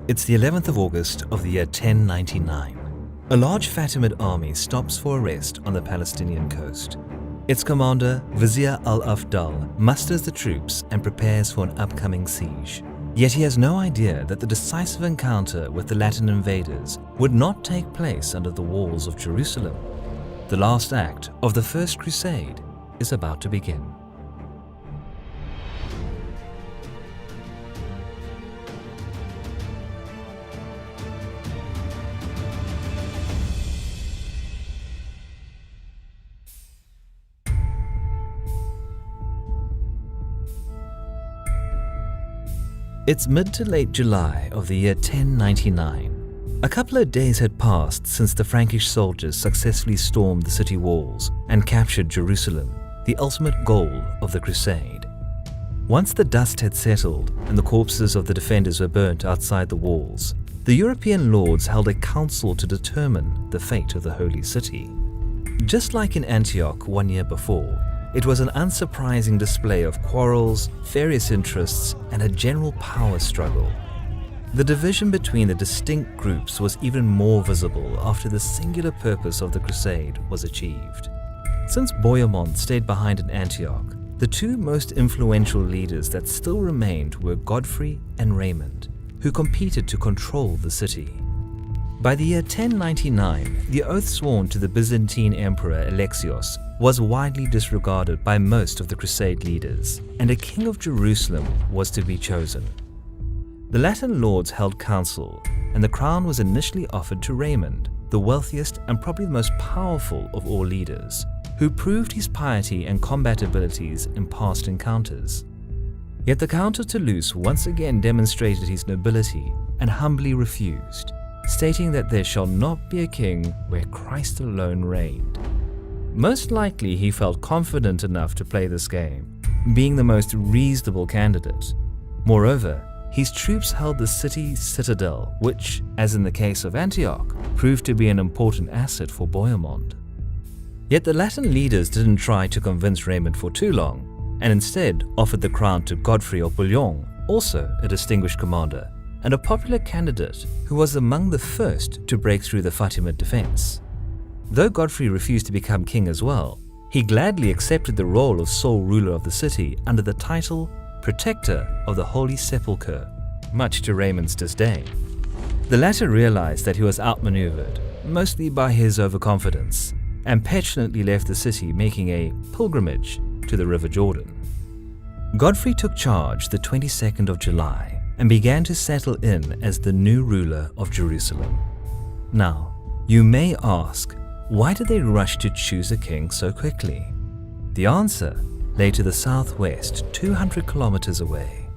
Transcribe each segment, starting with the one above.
It's the 11th of August of the year 1099. A large Fatimid army stops for a rest on the Palestinian coast. Its commander, Vizier al-Afdal, musters the troops and prepares for an upcoming siege. Yet he has no idea that the decisive encounter with the Latin invaders would not take place under the walls of Jerusalem. The last act of the First Crusade is about to begin. It's mid to late July of the year 1099. A couple of days had passed since the Frankish soldiers successfully stormed the city walls and captured Jerusalem, the ultimate goal of the Crusade. Once the dust had settled and the corpses of the defenders were burnt outside the walls, the European lords held a council to determine the fate of the Holy City. Just like in Antioch 1 year before, it was an unsurprising display of quarrels, various interests, and a general power struggle. The division between the distinct groups was even more visible after the singular purpose of the Crusade was achieved. Since Bohemond stayed behind in Antioch, the two most influential leaders that still remained were Godfrey and Raymond, who competed to control the city. By the year 1099, the oath sworn to the Byzantine Emperor Alexios was widely disregarded by most of the Crusade leaders, and a king of Jerusalem was to be chosen. The Latin lords held council, and the crown was initially offered to Raymond, the wealthiest and probably the most powerful of all leaders, who proved his piety and combat abilities in past encounters. Yet the Count of Toulouse once again demonstrated his nobility and humbly refused, stating that there shall not be a king where Christ alone reigned. Most likely he felt confident enough to play this game, being the most reasonable candidate. Moreover, his troops held the city's citadel, which, as in the case of Antioch, proved to be an important asset for Bohemond. Yet the Latin leaders didn't try to convince Raymond for too long, and instead offered the crown to Godfrey of Bouillon, also a distinguished commander, and a popular candidate who was among the first to break through the Fatimid defense. Though Godfrey refused to become king as well, he gladly accepted the role of sole ruler of the city under the title Protector of the Holy Sepulchre, much to Raymond's disdain. The latter realized that he was outmaneuvered, mostly by his overconfidence, and petulantly left the city, making a pilgrimage to the River Jordan. Godfrey took charge the 22nd of July and began to settle in as the new ruler of Jerusalem. Now, you may ask, why did they rush to choose a king so quickly? The answer lay to the southwest, 200 kilometers away.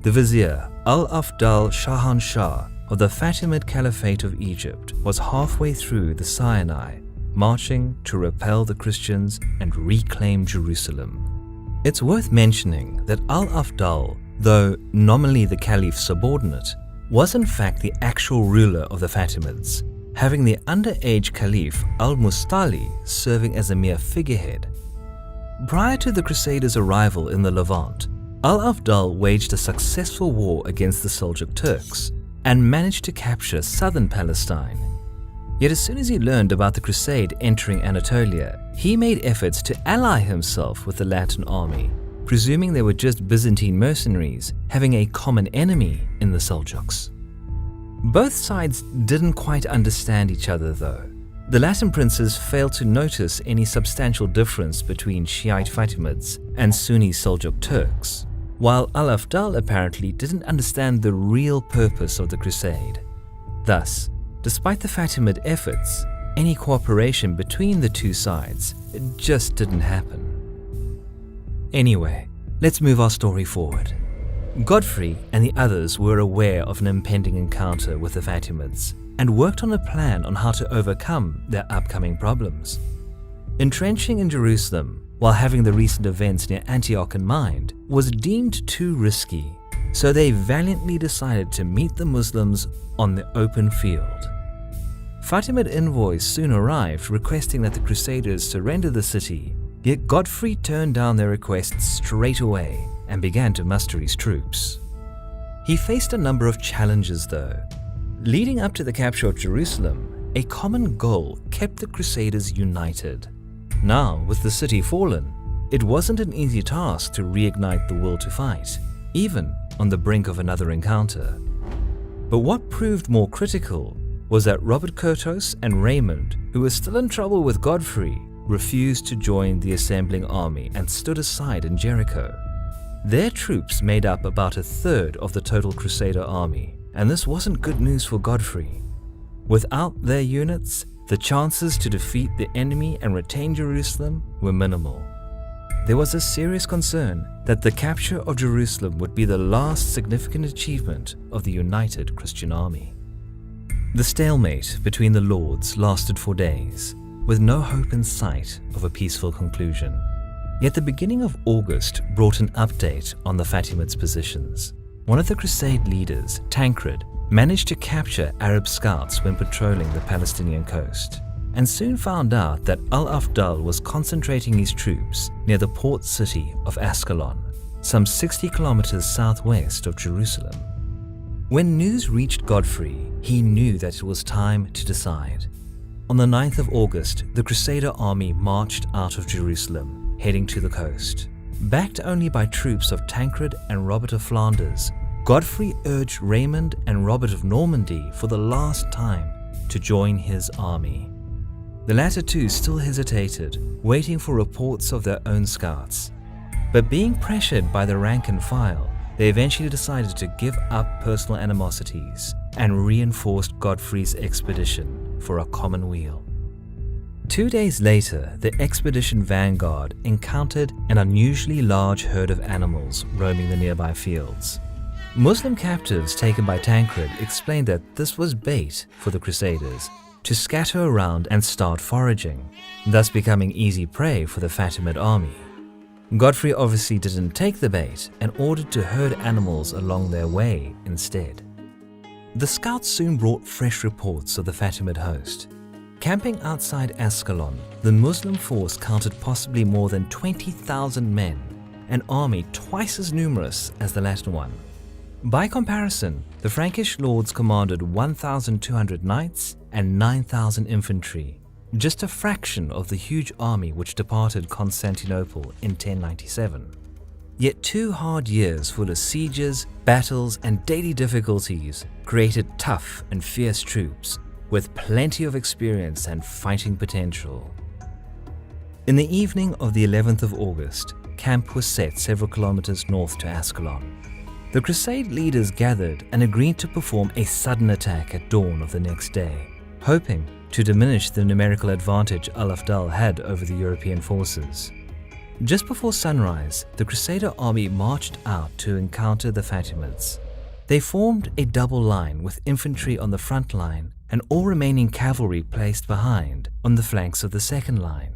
The Vizier al-Afdal Shahanshah of the Fatimid Caliphate of Egypt was halfway through the Sinai, marching to repel the Christians and reclaim Jerusalem. It's worth mentioning that al-Afdal, though nominally the caliph's subordinate, was in fact the actual ruler of the Fatimids, having the underage caliph al-Mustali serving as a mere figurehead. Prior to the Crusaders' arrival in the Levant, al-Afdal waged a successful war against the Seljuk Turks and managed to capture southern Palestine. Yet as soon as he learned about the Crusade entering Anatolia, he made efforts to ally himself with the Latin army, presuming they were just Byzantine mercenaries having a common enemy in the Seljuks. Both sides didn't quite understand each other though. The Latin princes failed to notice any substantial difference between Shiite Fatimids and Sunni Seljuk Turks, while al-Afdal apparently didn't understand the real purpose of the Crusade. Thus, despite the Fatimid efforts, any cooperation between the two sides just didn't happen. Anyway, let's move our story forward. Godfrey and the others were aware of an impending encounter with the Fatimids and worked on a plan on how to overcome their upcoming problems. Entrenching in Jerusalem while having the recent events near Antioch in mind was deemed too risky, so they valiantly decided to meet the Muslims on the open field. Fatimid envoys soon arrived requesting that the Crusaders surrender the city, yet Godfrey turned down their requests straight away and began to muster his troops. He faced a number of challenges though. Leading up to the capture of Jerusalem, a common goal kept the Crusaders united. Now, with the city fallen, it wasn't an easy task to reignite the will to fight, even on the brink of another encounter. But what proved more critical was that Robert Curthose and Raymond, who were still in trouble with Godfrey, refused to join the assembling army and stood aside in Jericho. Their troops made up about a third of the total Crusader army, and this wasn't good news for Godfrey. Without their units, the chances to defeat the enemy and retain Jerusalem were minimal. There was a serious concern that the capture of Jerusalem would be the last significant achievement of the united Christian army. The stalemate between the lords lasted for days, with no hope in sight of a peaceful conclusion. Yet the beginning of August brought an update on the Fatimids' positions. One of the Crusade leaders, Tancred, managed to capture Arab scouts when patrolling the Palestinian coast, and soon found out that Al-Afdal was concentrating his troops near the port city of Ascalon, some 60 kilometers southwest of Jerusalem. When news reached Godfrey, he knew that it was time to decide. On the 9th of August, the Crusader army marched out of Jerusalem, heading to the coast. Backed only by troops of Tancred and Robert of Flanders, Godfrey urged Raymond and Robert of Normandy for the last time to join his army. The latter two still hesitated, waiting for reports of their own scouts. But being pressured by the rank and file, they eventually decided to give up personal animosities and reinforced Godfrey's expedition for a common weal. 2 days later, the expedition vanguard encountered an unusually large herd of animals roaming the nearby fields. Muslim captives taken by Tancred explained that this was bait for the Crusaders to scatter around and start foraging, thus becoming easy prey for the Fatimid army. Godfrey obviously didn't take the bait and ordered to herd animals along their way instead. The scouts soon brought fresh reports of the Fatimid host. Camping outside Ascalon, the Muslim force counted possibly more than 20,000 men, an army twice as numerous as the Latin one. By comparison, the Frankish lords commanded 1,200 knights and 9,000 infantry, just a fraction of the huge army which departed Constantinople in 1097. Yet 2 hard years full of sieges, battles, and daily difficulties created tough and fierce troops with plenty of experience and fighting potential. In the evening of the 11th of August, camp was set several kilometers north to Ascalon. The Crusade leaders gathered and agreed to perform a sudden attack at dawn of the next day, hoping to diminish the numerical advantage Al-Afdal had over the European forces. Just before sunrise, the Crusader army marched out to encounter the Fatimids. They formed a double line with infantry on the front line and all remaining cavalry placed behind on the flanks of the second line.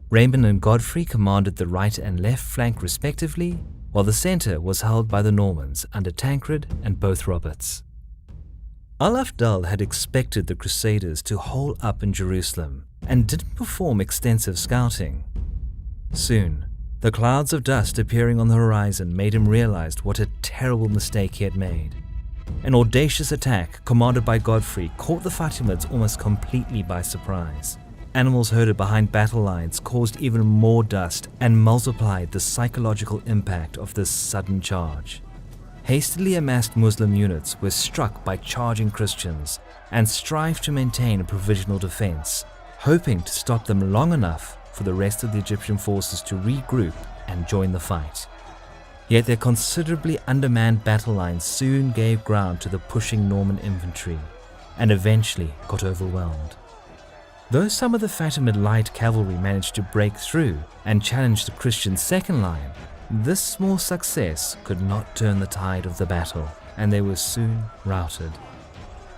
Raymond and Godfrey commanded the right and left flank respectively, while the center was held by the Normans under Tancred and both Roberts. Al-Afdal had expected the Crusaders to hole up in Jerusalem and didn't perform extensive scouting. Soon, the clouds of dust appearing on the horizon made him realize what a terrible mistake he had made. An audacious attack commanded by Godfrey caught the Fatimids almost completely by surprise. Animals herded behind battle lines caused even more dust and multiplied the psychological impact of this sudden charge. Hastily amassed Muslim units were struck by charging Christians and strived to maintain a provisional defense, hoping to stop them long enough for the rest of the Egyptian forces to regroup and join the fight. Yet their considerably undermanned battle lines soon gave ground to the pushing Norman infantry and eventually got overwhelmed. Though some of the Fatimid light cavalry managed to break through and challenge the Christian second line, this small success could not turn the tide of the battle, and they were soon routed.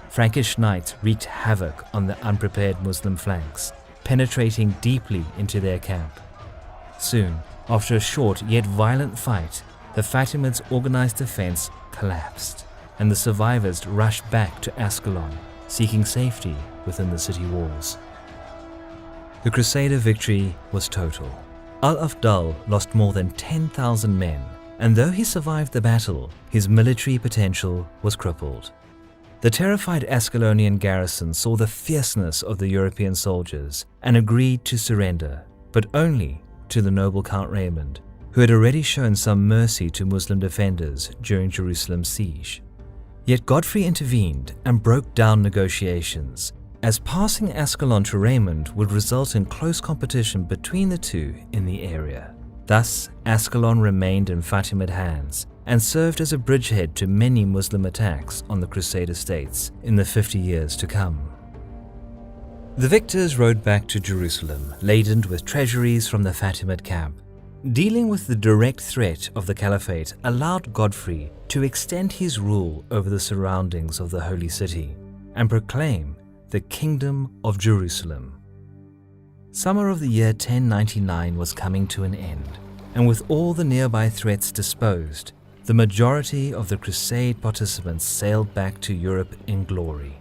Frankish knights wreaked havoc on the unprepared Muslim flanks, penetrating deeply into their camp. Soon, after a short yet violent fight, the Fatimids' organized defense collapsed, and the survivors rushed back to Ascalon, seeking safety within the city walls. The Crusader victory was total. Al-Afdal lost more than 10,000 men, and though he survived the battle, his military potential was crippled. The terrified Ascalonian garrison saw the fierceness of the European soldiers and agreed to surrender, but only to the noble Count Raymond, who had already shown some mercy to Muslim defenders during Jerusalem's siege. Yet Godfrey intervened and broke down negotiations, as passing Ascalon to Raymond would result in close competition between the two in the area. Thus, Ascalon remained in Fatimid hands and served as a bridgehead to many Muslim attacks on the Crusader states in the 50 years to come. The victors rode back to Jerusalem, laden with treasuries from the Fatimid camp. Dealing with the direct threat of the Caliphate allowed Godfrey to extend his rule over the surroundings of the Holy City and proclaim the Kingdom of Jerusalem. Summer of the year 1099 was coming to an end, and with all the nearby threats disposed, the majority of the Crusade participants sailed back to Europe in glory.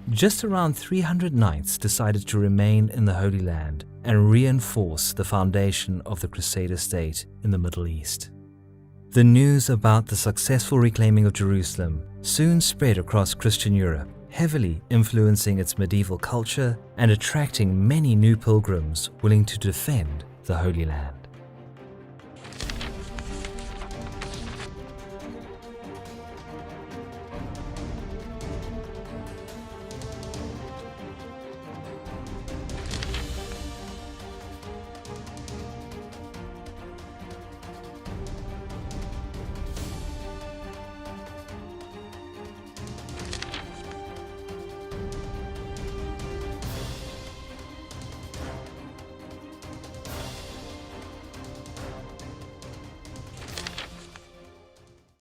Just around 300 knights decided to remain in the Holy Land and reinforce the foundation of the Crusader state in the Middle East. The news about the successful reclaiming of Jerusalem soon spread across Christian Europe, heavily influencing its medieval culture and attracting many new pilgrims willing to defend the Holy Land.